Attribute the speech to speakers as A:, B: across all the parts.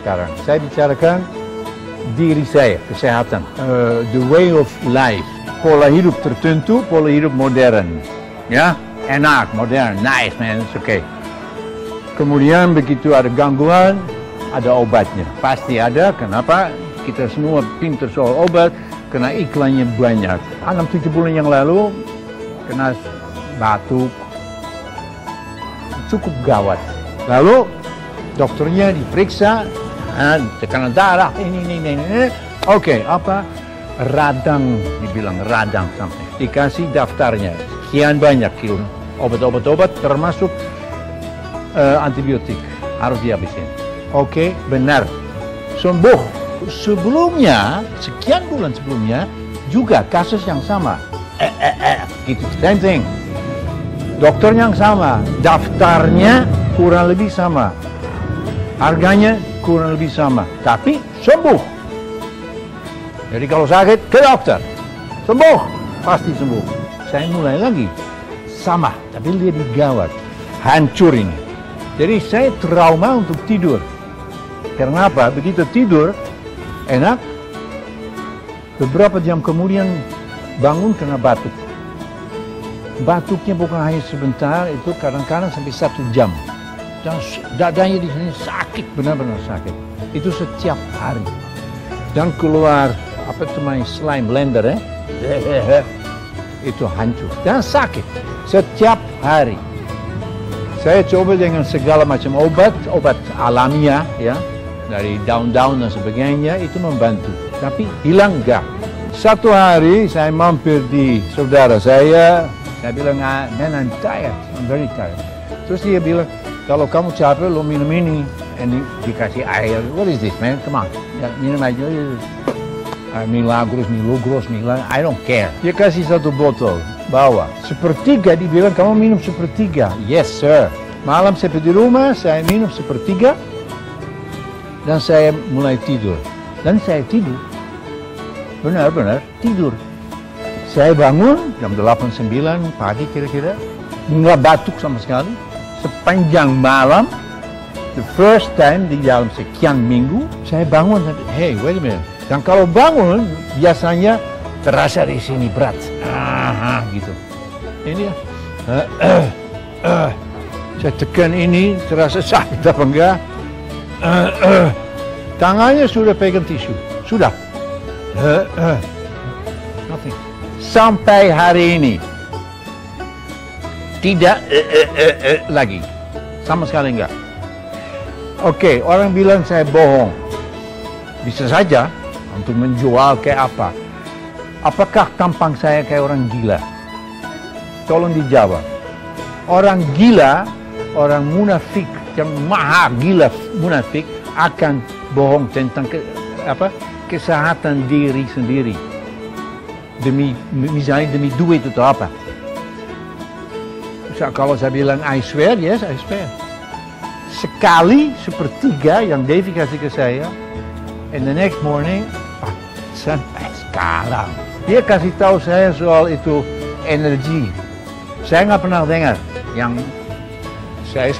A: sekarang. Saya bicarakan diri saya, kesehatan. The way of life. Pola hidup tertentu, pola hidup modern. Ya, enak, modern, nice man, it's okay. Kemudian begitu ada gangguan, ada obatnya. Pasti ada, kenapa? Kita semua pintar soal obat, karena iklannya banyak. 6-7 bulan yang lalu, kena batuk, cukup gawat. Lalu, dokternya diperiksa, tekanan darah, ini. Oke, apa? Radang, dibilang radang sampai. Dikasih daftarnya, sekian banyak kilo obat-obat termasuk antibiotik harus dihabisin. Oke, benar, sembuh. Sebelumnya, sekian bulan sebelumnya, juga kasus yang sama. Gitu, same thing. Dokter yang sama, daftarnya kurang lebih sama. Harganya kurang lebih sama, tapi sembuh. Jadi kalau sakit, ke dokter. Sembuh, pasti sembuh. Saya mulai lagi, sama, tapi lebih gawat. Hancur ini. Jadi saya trauma untuk tidur. Karena apa? Begitu tidur, enak, beberapa jam kemudian bangun kena batuk. Batuknya bukan hanya sebentar, itu kadang-kadang sampai 1 jam. Dan dadanya di sini sakit, benar-benar sakit. Itu setiap hari. Dan keluar, apa itu namanya, slime blender itu hancur. Dan sakit, setiap hari. Saya coba dengan segala macam obat alamiah, ya. Dari daun-daun dan sebagainya, itu membantu. Tapi hilang enggak. Satu hari saya mampir di saudara saya bilang, man, I'm tired, I'm very tired. Terus dia bilang, kalau kamu capek, lo minum ini. Ini dikasih air, what is this, man, come on. Ya, minum aja. Milagros, I don't care. Dia kasih 1 botol, bawa. Sepertiga, dibilang, kamu minum sepertiga. Yes, sir. Malam saya di rumah, saya minum sepertiga. Dan saya mulai tidur. Dan saya tidur. Benar-benar tidur. Saya bangun jam 8-9 pagi kira-kira. Nggak batuk sama sekali. Sepanjang malam. The first time di dalam sekian minggu. Saya bangun. Hey, wait a minute. Dan kalau bangun, biasanya terasa di sini berat. Gitu. Ini ya. Saya tekan ini, terasa sakit apa enggak. Tangannya sudah pegang tisu, sudah. Nothing. Sampai hari ini tidak lagi, sama sekali enggak. Oke, orang bilang saya bohong. Bisa saja untuk menjual kayak apa. Apakah tampang saya kayak orang gila? Tolong dijawab. Orang gila, orang munafik yang maha gila munafik akan bohong tentang kesehatan diri sendiri. Misalnya demi duit atau apa. Kalau saya bilang I swear, yes I swear. Sekali sepertiga yang Devi kasih ke saya, and the next morning, sampai sekarang. Dia kasih tahu saya soal itu energi. Saya nggak pernah dengar yang saya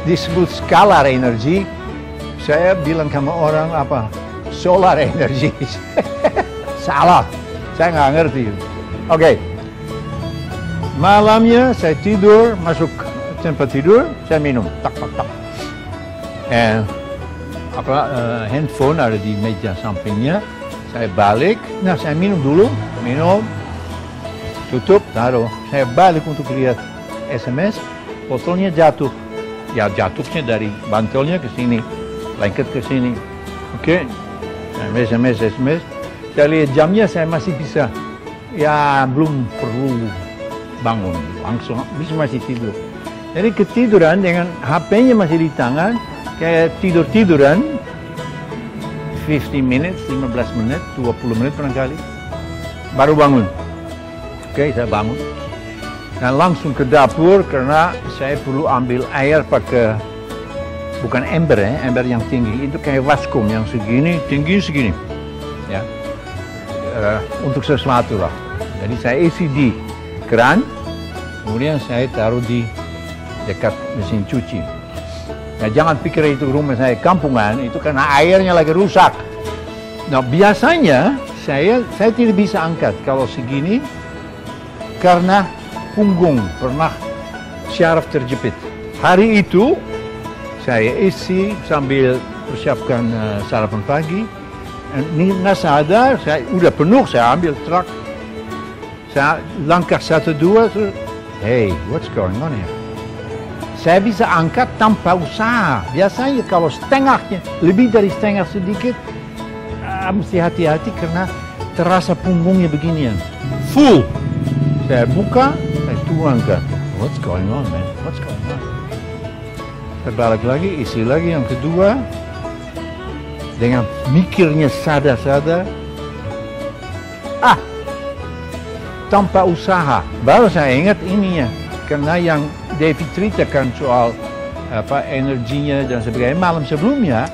A: disebut skalar energi. Saya bilang sama orang apa? Solar energi. Salah. Saya nggak ngerti. Oke. Malamnya saya tidur, masuk tempat tidur, saya minum. Tak. Handphone ada di meja sampingnya. Saya balik. Nah, saya minum dulu. Tutup, taruh. Saya balik untuk lihat SMS. Botolnya jatuh. Ya jatuhnya dari bantalnya ke sini, lengket ke sini. Oke. SMS. Saya lihat jamnya, saya masih bisa. Ya belum perlu bangun, langsung masih tidur. Jadi ketiduran dengan HP-nya masih di tangan, kayak tiduran. 15 menit, 15 menit, 20 menit barangkali. Baru bangun. Oke, saya bangun. Dan langsung ke dapur karena saya perlu ambil air pakai bukan ember ya, ember yang tinggi itu kayak vaskum yang segini, tinggi segini, ya, untuk sesuatu lah. Jadi saya isi di keran, kemudian saya taruh di dekat mesin cuci. Ya, jangan pikir itu rumah saya kampungan, itu karena airnya lagi rusak. Nah, biasanya saya tidak bisa angkat kalau segini karena punggung pernah syaraf terjepit. Hari itu saya isi sambil persiapkan sarapan pagi. Ini nggak sadar, saya udah penuh, saya ambil truk. Saya langkah 1, 2, terus, hey, what's going on here? Saya bisa angkat tanpa usaha. Biasanya kalau setengahnya, lebih dari setengah sedikit, mesti hati-hati karena terasa punggungnya beginian. Full. Saya buka, saya turunkan. What's going on, man? What's going on? Saya balik lagi, isi lagi yang kedua. Dengan mikirnya sadar-sadar. Tanpa usaha. Baru saya ingat ininya. Karena yang David ceritakan soal energinya dan sebagainya malam sebelumnya,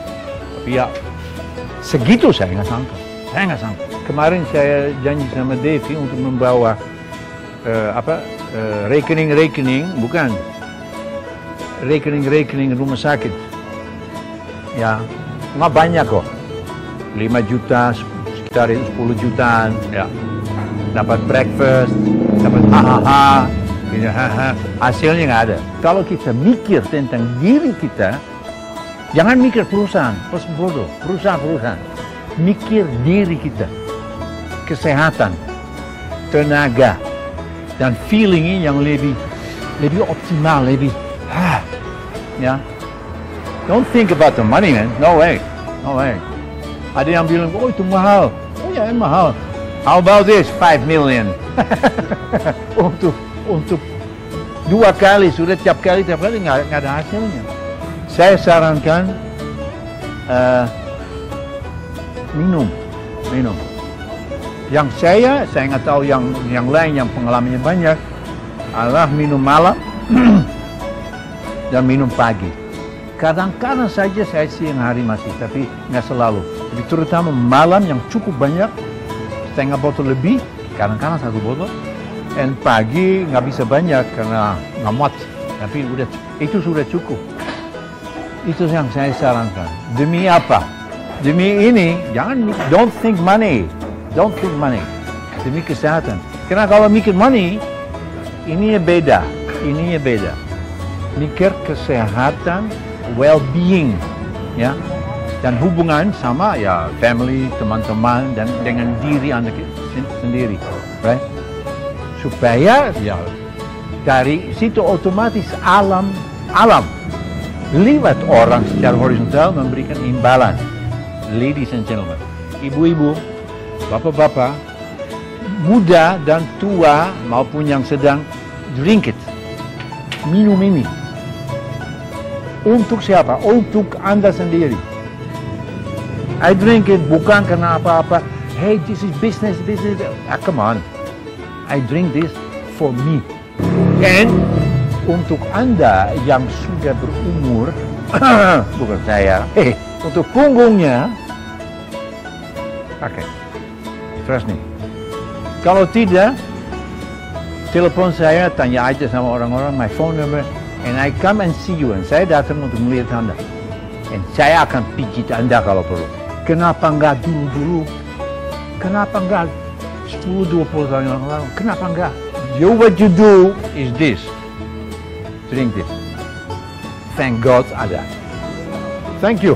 A: tapi ya segitu saya nggak sangka. Kemarin saya janji sama David untuk membawa rekening rumah sakit. Ya nggak banyak kok, 5 juta, sekitar 10 jutaan, ya dapat breakfast, dapat hahaha. Hasilnya nggak ada. Kalau kita mikir tentang diri kita, jangan mikir perusahaan, bodoh, perusahaan. Mikir diri kita, kesehatan, tenaga, dan feeling yang lebih optimal, ya. Don't think about the money, man. No way. Ada yang bilang, oh itu mahal. Oh ya, mahal. How about this? 5 million. Untuk 2 kali, sudah tiap kali nggak ada hasilnya. Saya sarankan minum. Yang saya nggak tahu yang lain yang pengalamannya banyak adalah minum malam dan minum pagi. Kadang-kadang saja saya siang hari masih, tapi nggak selalu. Tapi terutama malam yang cukup banyak, setengah botol lebih, kadang-kadang 1 botol. Dan pagi nggak bisa banyak karena nggak muat, tapi itu sudah cukup. Itu yang saya sarankan. Demi apa? Demi ini, don't think money. Demi kesehatan. Karena kalau mikir money, ininya beda. Mikir kesehatan, well-being, ya, dan hubungan sama ya family, teman-teman, dan dengan diri Anda sendiri, right? Supaya ya dari situ otomatis alam lewat orang secara horizontal memberikan imbalan. Ladies and gentlemen, ibu-ibu, bapak-bapak, muda dan tua maupun yang sedang, drink it, minum ini. Untuk siapa? Untuk Anda sendiri. I drink it bukan karena apa-apa. Hey, this is business. Come on. I drink this for me. And untuk Anda yang sudah berumur, bukan saya, untuk punggungnya, pakai. Trust me. Kalau tidak, telepon saya, tanya aja sama orang-orang, my phone number, and I come and see you. And saya datang untuk melihat Anda. And saya akan pijit Anda kalau perlu. Kenapa enggak dulu? Kenapa enggak 10-20 tahun yang lalu? Kenapa enggak? What you do is this. Drink this. Thank God ada. Thank you.